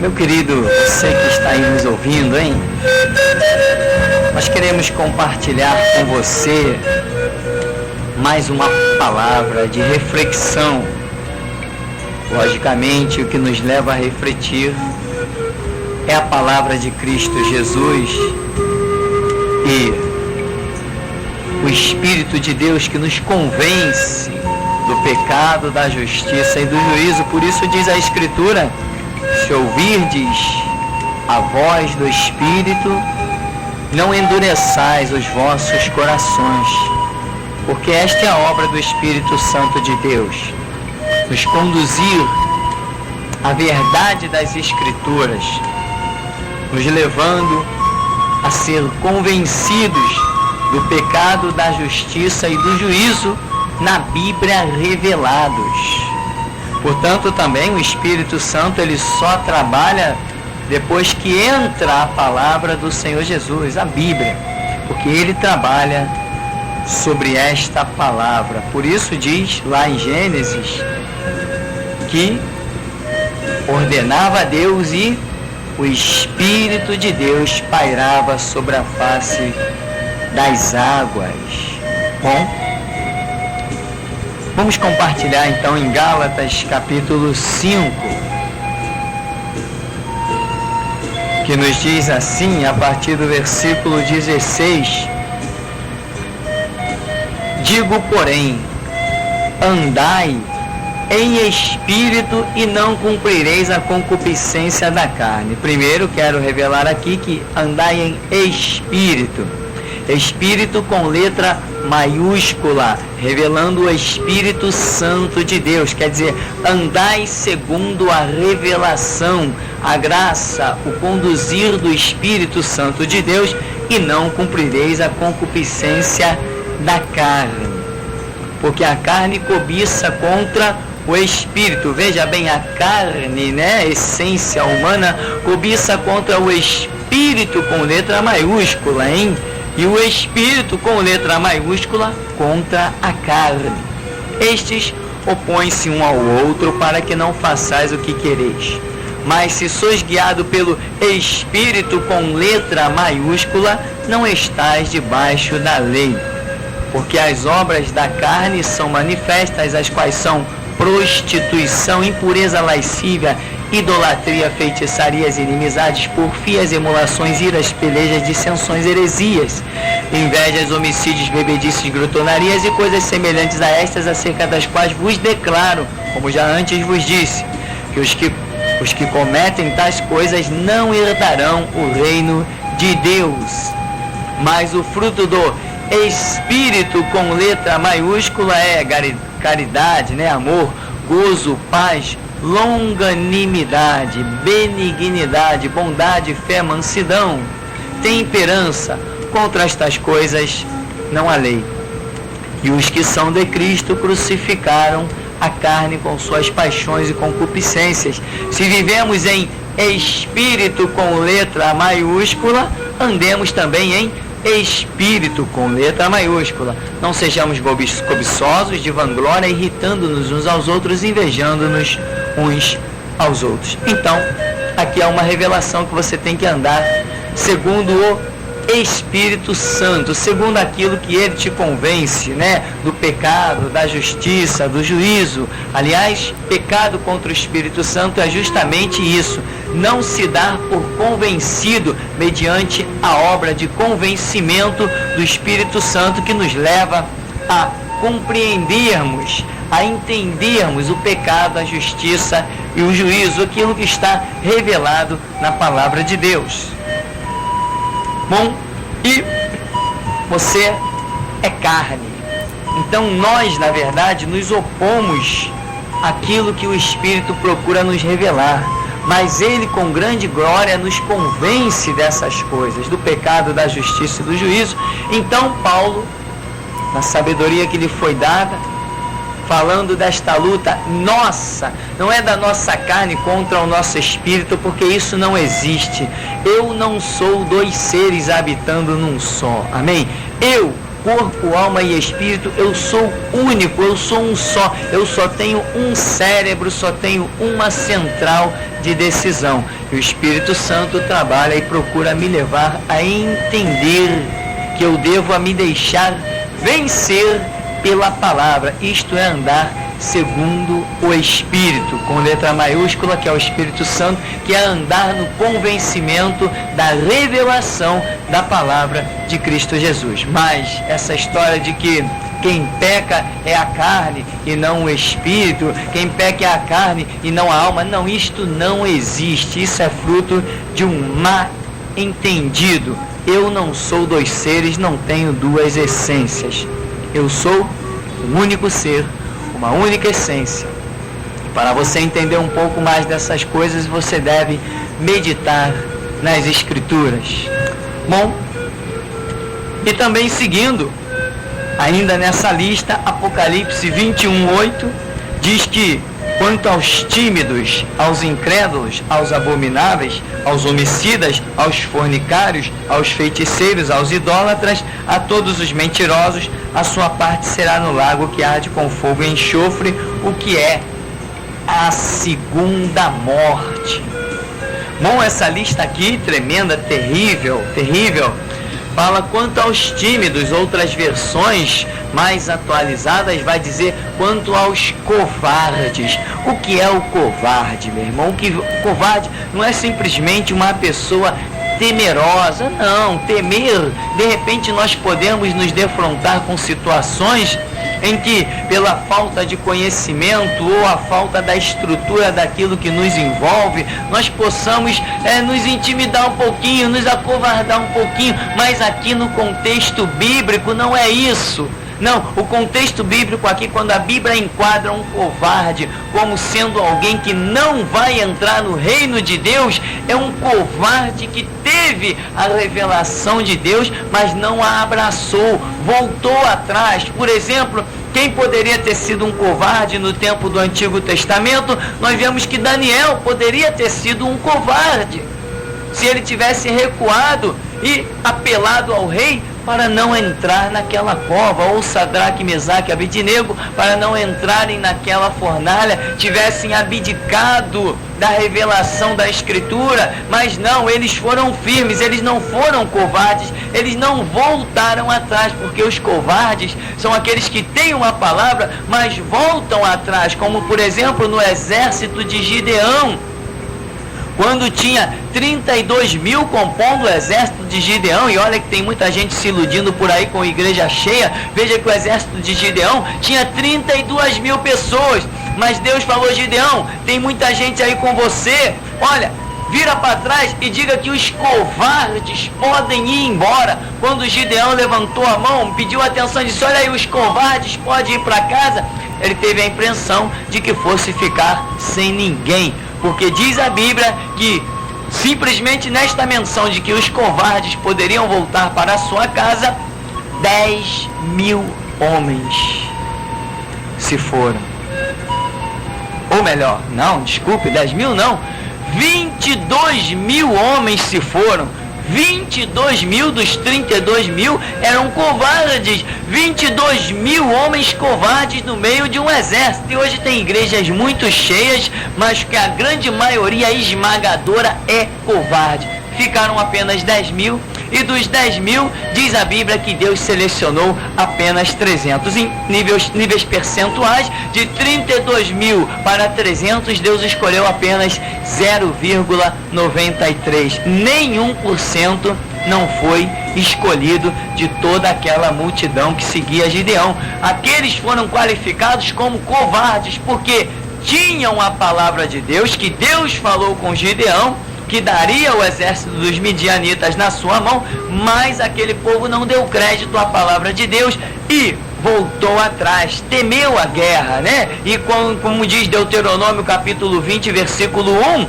Meu querido, você que está aí nos ouvindo, hein? Nós queremos compartilhar com você mais uma palavra de reflexão. Logicamente, o que nos leva a refletir é a palavra de Cristo Jesus e o Espírito de Deus que nos convence do pecado, da justiça e do juízo. Por isso diz a Escritura: se ouvirdes a voz do Espírito, não endureçais os vossos corações, porque esta é a obra do Espírito Santo de Deus, nos conduzir à verdade das Escrituras, nos levando a ser convencidos do pecado, da justiça e do juízo na Bíblia revelados. Portanto, também o Espírito Santo, ele só trabalha depois que entra a palavra do Senhor Jesus, a Bíblia, porque ele trabalha sobre esta palavra. Por isso diz lá em Gênesis que ordenava a Deus e o Espírito de Deus pairava sobre a face das águas. Bom, vamos compartilhar então em Gálatas capítulo 5, que nos diz assim, a partir do versículo 16: digo, porém, andai em espírito e não cumprireis a concupiscência da carne. Primeiro quero revelar aqui que andai em espírito. Espírito com letra maiúscula, revelando o Espírito Santo de Deus. Quer dizer, andai segundo a revelação, a graça, o conduzir do Espírito Santo de Deus, e não cumprireis a concupiscência da carne. Porque a carne cobiça contra o Espírito. Veja bem, a carne, né, essência humana, cobiça contra o Espírito com letra maiúscula, hein? E o Espírito com letra maiúscula contra a carne. Estes opõem-se um ao outro para que não façais o que quereis. Mas se sois guiado pelo Espírito com letra maiúscula, não estais debaixo da lei. Porque as obras da carne são manifestas, as quais são prostituição, impureza, lascívia, idolatria, feitiçarias, inimizades, porfias, emulações, iras, pelejas, dissensões, heresias, invejas, homicídios, bebedices, grutonarias e coisas semelhantes a estas, acerca das quais vos declaro, como já antes vos disse, que os que cometem tais coisas não herdarão o reino de Deus. Mas o fruto do Espírito com letra maiúscula é caridade, né? Amor, gozo, paz, longanimidade, benignidade, bondade, fé, mansidão, temperança. Contra estas coisas não há lei. E os que são de Cristo crucificaram a carne com suas paixões e concupiscências. Se vivemos em espírito com letra maiúscula, andemos também em espírito com letra maiúscula. Não sejamos cobiçosos de vanglória, irritando-nos uns aos outros, invejando-nos uns aos outros. Então, aqui é uma revelação que você tem que andar segundo o Espírito Santo, segundo aquilo que ele te convence, né? Do pecado, da justiça, do juízo. Aliás, pecado contra o Espírito Santo é justamente isso: não se dar por convencido mediante a obra de convencimento do Espírito Santo, que nos leva a compreendermos, a entendermos o pecado, a justiça e o juízo, aquilo que está revelado na palavra de Deus. Bom, e você é carne. Então nós, na verdade, nos opomos àquilo que o Espírito procura nos revelar. Mas ele, com grande glória, nos convence dessas coisas, do pecado, da justiça e do juízo. Então Paulo, na sabedoria que lhe foi dada, falando desta luta nossa, não é da nossa carne contra o nosso espírito, porque isso não existe. Eu não sou dois seres habitando num só, amém? Eu corpo, alma e espírito, eu sou único, eu sou um só, eu só tenho um cérebro, só tenho uma central de decisão. E o Espírito Santo trabalha e procura me levar a entender que eu devo a me deixar vencer pela palavra, isto é, andar segundo o Espírito, com letra maiúscula, que é o Espírito Santo, que é andar no convencimento da revelação da palavra de Cristo Jesus. Mas essa história de que quem peca é a carne e não o Espírito, quem peca é a carne e não a alma, não, isto não existe, isso é fruto de um mal entendido. Eu não sou dois seres, não tenho duas essências, eu sou um único ser, uma única essência. Para você entender um pouco mais dessas coisas, você deve meditar nas Escrituras. Bom, e também seguindo, ainda nessa lista, Apocalipse 21:8 diz que quanto aos tímidos, aos incrédulos, aos abomináveis, aos homicidas, aos fornicários, aos feiticeiros, aos idólatras, a todos os mentirosos, a sua parte será no lago que arde com fogo e enxofre, o que é a segunda morte. Bom, essa lista aqui, tremenda, terrível, fala quanto aos tímidos. Outras versões mais atualizadas vai dizer quanto aos covardes. O que é o covarde, meu irmão? O covarde não é simplesmente uma pessoa temerosa, não. Temer, de repente nós podemos nos defrontar com situações em que, pela falta de conhecimento ou a falta da estrutura daquilo que nos envolve, nós possamos nos intimidar um pouquinho, nos acovardar um pouquinho, mas aqui no contexto bíblico não é isso. Não, o contexto bíblico aqui, quando a Bíblia enquadra um covarde como sendo alguém que não vai entrar no reino de Deus, é um covarde que teve a revelação de Deus, mas não a abraçou, voltou atrás. Por exemplo, quem poderia ter sido um covarde no tempo do Antigo Testamento? Nós vemos que Daniel poderia ter sido um covarde, se ele tivesse recuado e apelado ao rei para não entrar naquela cova, ou Sadraque, Mesaque e Abednego, para não entrarem naquela fornalha, tivessem abdicado da revelação da Escritura, mas não, eles foram firmes, eles não foram covardes, eles não voltaram atrás, porque os covardes são aqueles que têm uma palavra, mas voltam atrás, como por exemplo no exército de Gideão, quando tinha 32 mil compondo o exército de Gideão, e olha que tem muita gente se iludindo por aí com a igreja cheia. Veja que o exército de Gideão tinha 32 mil pessoas, mas Deus falou: Gideão, tem muita gente aí com você, olha, vira para trás e diga que os covardes podem ir embora. Quando Gideão levantou a mão, pediu atenção e disse: olha aí, os covardes podem ir para casa, ele teve a impressão de que fosse ficar sem ninguém, porque diz a Bíblia que simplesmente nesta menção de que os covardes poderiam voltar para a sua casa, 10 mil homens se foram. Ou melhor, não, desculpe, 10 mil não, 22 mil homens se foram. 22 mil dos 32 mil eram covardes. 22 mil homens covardes no meio de um exército. E hoje tem igrejas muito cheias, mas que a grande maioria esmagadora é covarde. Ficaram apenas 10 mil, e dos 10 mil, diz a Bíblia que Deus selecionou apenas 300. Em níveis percentuais, de 32 mil para 300, Deus escolheu apenas 0,93. Nenhum por cento não foi escolhido de toda aquela multidão que seguia Gideão. Aqueles foram qualificados como covardes, porque tinham a palavra de Deus, que Deus falou com Gideão, que daria o exército dos midianitas na sua mão, mas aquele povo não deu crédito à palavra de Deus e voltou atrás, temeu a guerra, né? E como diz Deuteronômio capítulo 20, versículo 1,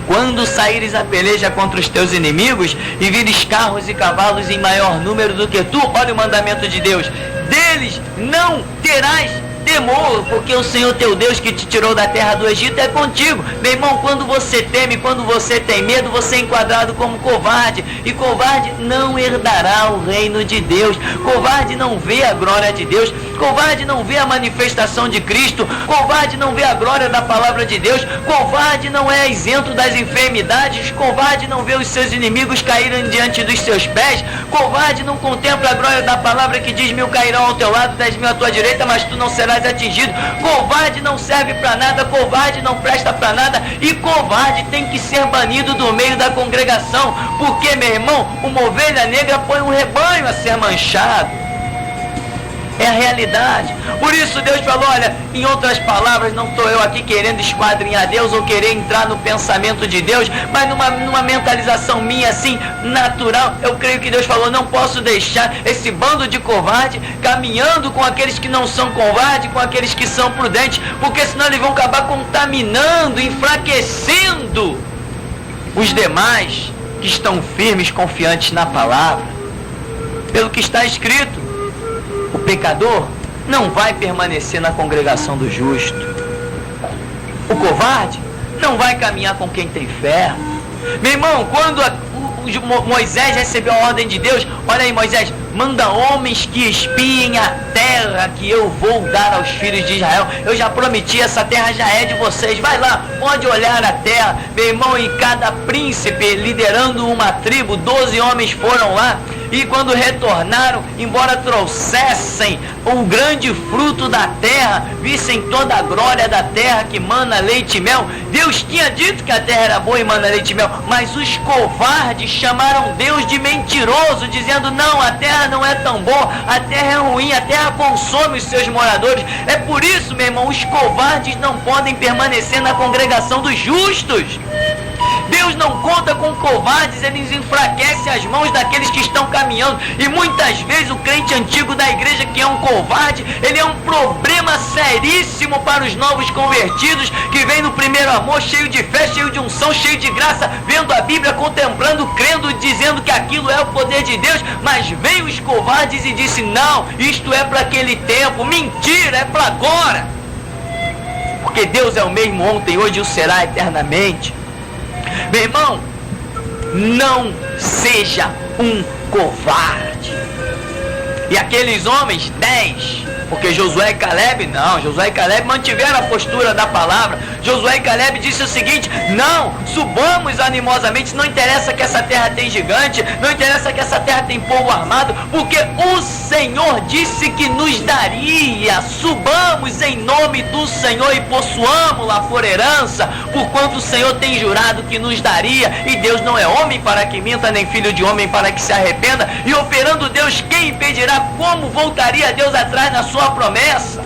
quando saíres a peleja contra os teus inimigos e vires carros e cavalos em maior número do que tu, olha o mandamento de Deus, deles não terás temor, porque o Senhor teu Deus que te tirou da terra do Egito é contigo. Meu irmão, quando você teme, quando você tem medo, você é enquadrado como covarde, e covarde não herdará o reino de Deus. Covarde não vê a glória de Deus, covarde não vê a manifestação de Cristo, covarde não vê a glória da palavra de Deus, covarde não é isento das enfermidades, covarde não vê os seus inimigos caírem diante dos seus pés, covarde não contempla a glória da palavra que diz: 1000 cairão ao teu lado, 10.000 à tua direita, mas tu não serás atingido. Covarde não serve para nada, covarde não presta para nada, e covarde tem que ser banido do meio da congregação, porque, meu irmão, uma ovelha negra põe um rebanho a ser manchado. É a realidade. Por isso Deus falou, olha, em outras palavras, não estou eu aqui querendo esquadrinhar Deus ou querer entrar no pensamento de Deus, mas numa mentalização minha assim, natural, eu creio que Deus falou: não posso deixar esse bando de covarde caminhando com aqueles que não são covardes, com aqueles que são prudentes, porque senão eles vão acabar contaminando, enfraquecendo os demais que estão firmes, confiantes na palavra. Pelo que está escrito, o pecador não vai permanecer na congregação do justo. O covarde não vai caminhar com quem tem fé. Meu irmão, quando Moisés recebeu a ordem de Deus, olha aí, Moisés, manda homens que espiem a terra que eu vou dar aos filhos de Israel. Eu já prometi, essa terra já é de vocês. Vai lá, pode olhar a terra. Meu irmão, e cada príncipe liderando uma tribo, 12 homens foram lá. E quando retornaram, embora trouxessem o grande fruto da terra, vissem toda a glória da terra que mana leite e mel, Deus tinha dito que a terra era boa e mana leite e mel, mas os covardes chamaram Deus de mentiroso, dizendo: não, a terra não é tão boa, a terra é ruim, a terra consome os seus moradores. É por isso, meu irmão, os covardes não podem permanecer na congregação dos justos. Deus não conta com covardes, eles enfraquecem as mãos daqueles que estão caminhando. E muitas vezes o crente antigo da igreja, que é um covarde, ele é um problema seríssimo para os novos convertidos, que vem no primeiro amor, cheio de fé, cheio de unção, cheio de graça, vendo a Bíblia, contemplando, crendo, dizendo que aquilo é o poder de Deus. Mas veio os covardes e disse: não, isto é para aquele tempo. Mentira, é para agora, porque Deus é o mesmo ontem, hoje e o será eternamente. Meu irmão, não seja um covarde. E aqueles homens, 10, porque Josué e Caleb, não, Josué e Caleb mantiveram a postura da palavra. Josué e Caleb disse o seguinte: não, subamos animosamente, não interessa que essa terra tem gigante, não interessa que essa terra tem povo armado, porque o Senhor disse que nos daria. Subamos em nome do Senhor e possuamos-la por herança, porquanto o Senhor tem jurado que nos daria, e Deus não é homem para que minta, nem filho de homem para que se arrependa. E operando Deus, quem impedirá? Como voltaria Deus atrás na sua promessa?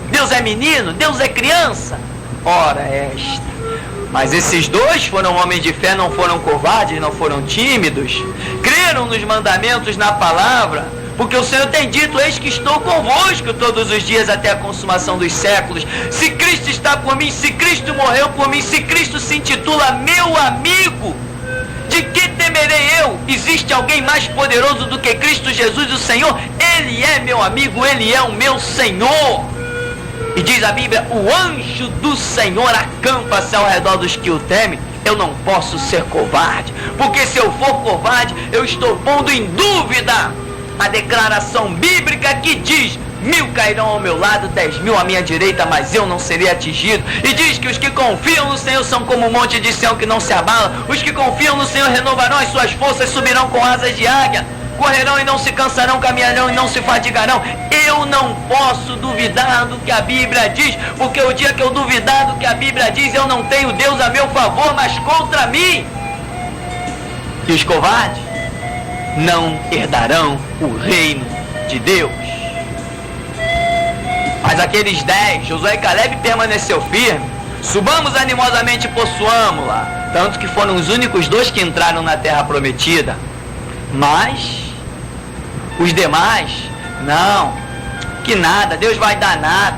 Deus é menino? Deus é criança? Ora esta. Mas esses dois foram homens de fé, não foram covardes, não foram tímidos, creram nos mandamentos, na palavra, porque o Senhor tem dito: eis que estou convosco todos os dias até a consumação dos séculos. Se Cristo está por mim, se Cristo morreu por mim, se Cristo se intitula meu amigo, de que temerei eu? Existe alguém mais poderoso do que Cristo Jesus, o Senhor? Ele é meu amigo, Ele é o meu Senhor. E diz a Bíblia: o anjo do Senhor acampa-se ao redor dos que o temem. Eu não posso ser covarde, porque se eu for covarde, eu estou pondo em dúvida a declaração bíblica que diz: 1000 cairão ao meu lado, 10.000 à minha direita, mas eu não serei atingido. E diz que os que confiam no Senhor são como um monte de Sião que não se abala. Os que confiam no Senhor renovarão as suas forças, subirão com asas de águia, correrão e não se cansarão, caminharão e não se fatigarão. Eu não posso duvidar do que a Bíblia diz, porque o dia que eu duvidar do que a Bíblia diz, eu não tenho Deus a meu favor, mas contra mim. E os covardes não herdarão o reino de Deus. Mas aqueles 10, Josué e Caleb, permaneceu firme. Subamos animosamente e possuamos-la. Tanto que foram os únicos 2 que entraram na terra prometida. Mas os demais, não, que nada, Deus vai dar nada.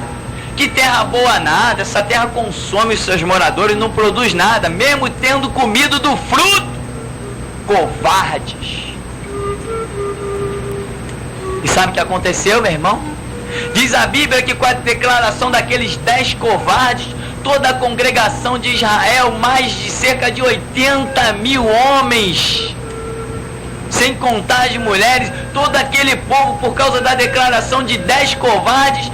Que terra boa nada, essa terra consome os seus moradores, não produz nada, mesmo tendo comido do fruto. Covardes. E sabe o que aconteceu, meu irmão? Diz a Bíblia que com a declaração daqueles 10 covardes, toda a congregação de Israel, mais de cerca de 80 mil homens, sem contar as mulheres, todo aquele povo, por causa da declaração de 10 covardes,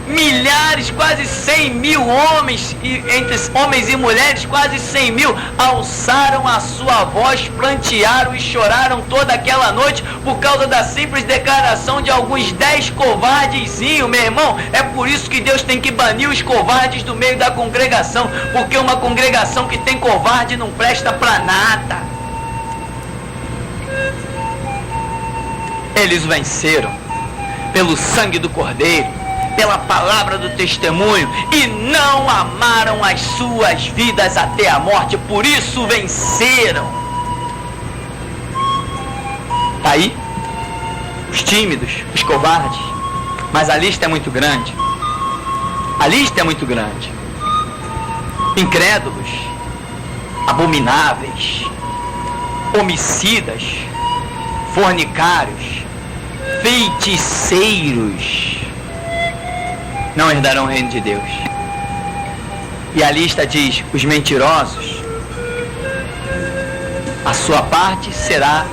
milhares, quase 100 mil homens, entre homens e mulheres, quase 100 mil, alçaram a sua voz, prantearam e choraram toda aquela noite, por causa da simples declaração de alguns 10 covardezinhos, meu irmão. É por isso que Deus tem que banir os covardes do meio da congregação, porque uma congregação que tem covarde não presta para nada. Eles venceram pelo sangue do Cordeiro, pela palavra do testemunho, e não amaram as suas vidas até a morte, por isso venceram. Tá aí os tímidos, os covardes, mas a lista é muito grande. A lista é muito grande. Incrédulos, abomináveis, homicidas, fornicários, feiticeiros não herdarão o reino de Deus. E a lista diz: os mentirosos, a sua parte será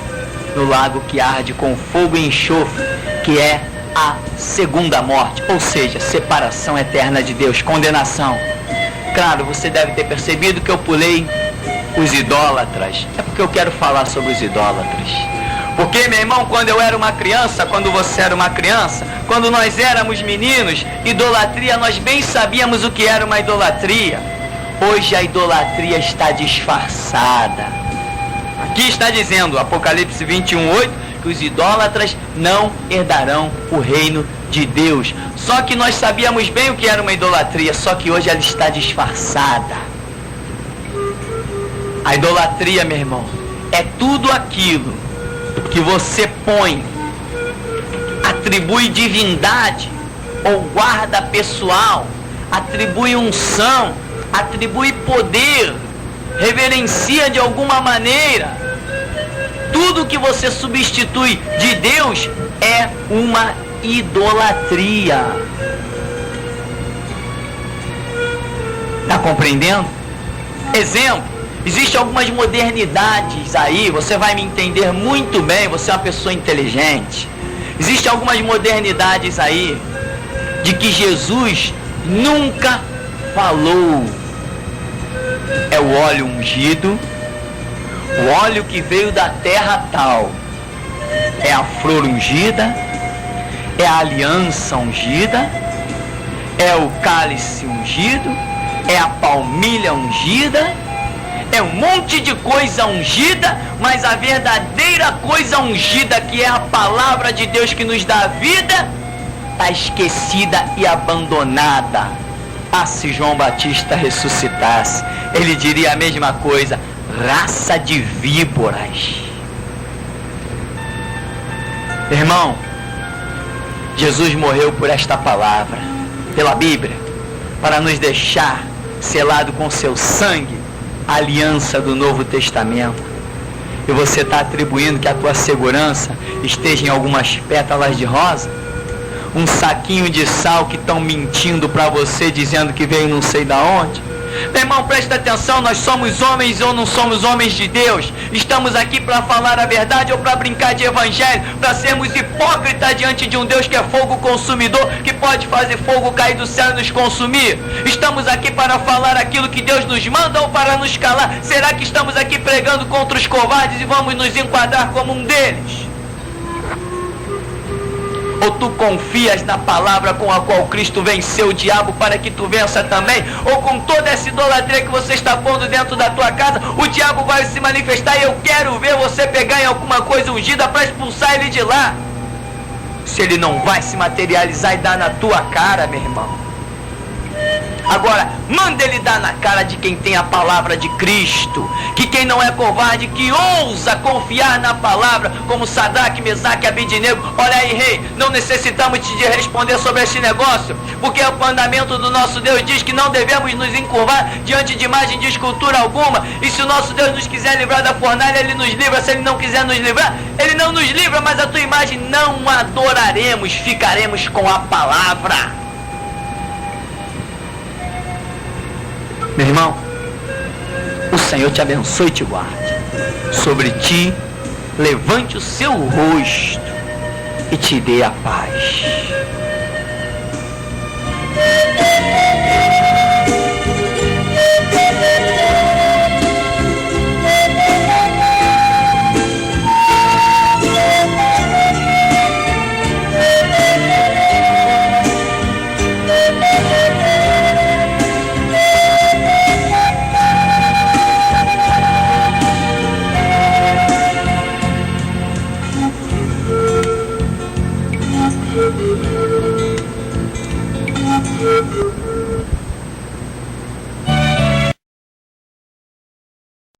no lago que arde com fogo e enxofre, que é a segunda morte, ou seja, separação eterna de Deus, condenação. Claro, você deve ter percebido que eu pulei os idólatras. É porque eu quero falar sobre os idólatras. Porque, meu irmão, quando eu era uma criança, quando você era uma criança, quando nós éramos meninos, idolatria, nós bem sabíamos o que era uma idolatria. Hoje a idolatria está disfarçada. Aqui está dizendo, Apocalipse 21:8, que os idólatras não herdarão o reino de Deus. Só que nós sabíamos bem o que era uma idolatria, só que hoje ela está disfarçada. A idolatria, meu irmão, é tudo aquilo que você põe, atribui divindade ou guarda pessoal, atribui unção, atribui poder, reverencia de alguma maneira. Tudo que você substitui de Deus é uma idolatria. Está compreendendo? Exemplo. Existem algumas modernidades aí, você vai me entender muito bem, você é uma pessoa inteligente. Existem algumas modernidades aí de que Jesus nunca falou. É o óleo ungido, o óleo que veio da terra tal, é a flor ungida, é a aliança ungida, é o cálice ungido, é a palmilha ungida. É um monte de coisa ungida, mas a verdadeira coisa ungida, que é a palavra de Deus que nos dá a vida, está esquecida e abandonada. Ah, se João Batista ressuscitasse, ele diria a mesma coisa: raça de víboras. Irmão, Jesus morreu por esta palavra, pela Bíblia, para nos deixar selado com seu sangue a aliança do Novo Testamento. E você está atribuindo que a tua segurança esteja em algumas pétalas de rosa, um saquinho de sal que estão mentindo para você, dizendo que veio não sei da onde. Meu irmão, presta atenção, nós somos homens ou não somos homens de Deus? Estamos aqui para falar a verdade ou para brincar de evangelho, para sermos hipócritas diante de um Deus que é fogo consumidor, que pode fazer fogo cair do céu e nos consumir? Estamos aqui para falar aquilo que Deus nos manda ou para nos calar? Será que estamos aqui pregando contra os covardes e vamos nos enquadrar como um deles? Ou tu confias na palavra com a qual Cristo venceu o diabo para que tu vença também? Ou com toda essa idolatria que você está pondo dentro da tua casa, o diabo vai se manifestar e eu quero ver você pegar em alguma coisa ungida para expulsar ele de lá? Se ele não vai se materializar e dar na tua cara, meu irmão. Agora, manda ele dar na cara de quem tem a palavra de Cristo, que quem não é covarde, que ousa confiar na palavra, como Sadraque, Mesaque e Abednego. Olha aí, rei, não necessitamos de responder sobre este negócio, porque o mandamento do nosso Deus diz que não devemos nos encurvar diante de imagem de escultura alguma, e se o nosso Deus nos quiser livrar da fornalha, ele nos livra. Se ele não quiser nos livrar, ele não nos livra, mas a tua imagem não adoraremos, ficaremos com a palavra. Meu irmão, o Senhor te abençoe e te guarde. Sobre ti, levante o seu rosto e te dê a paz.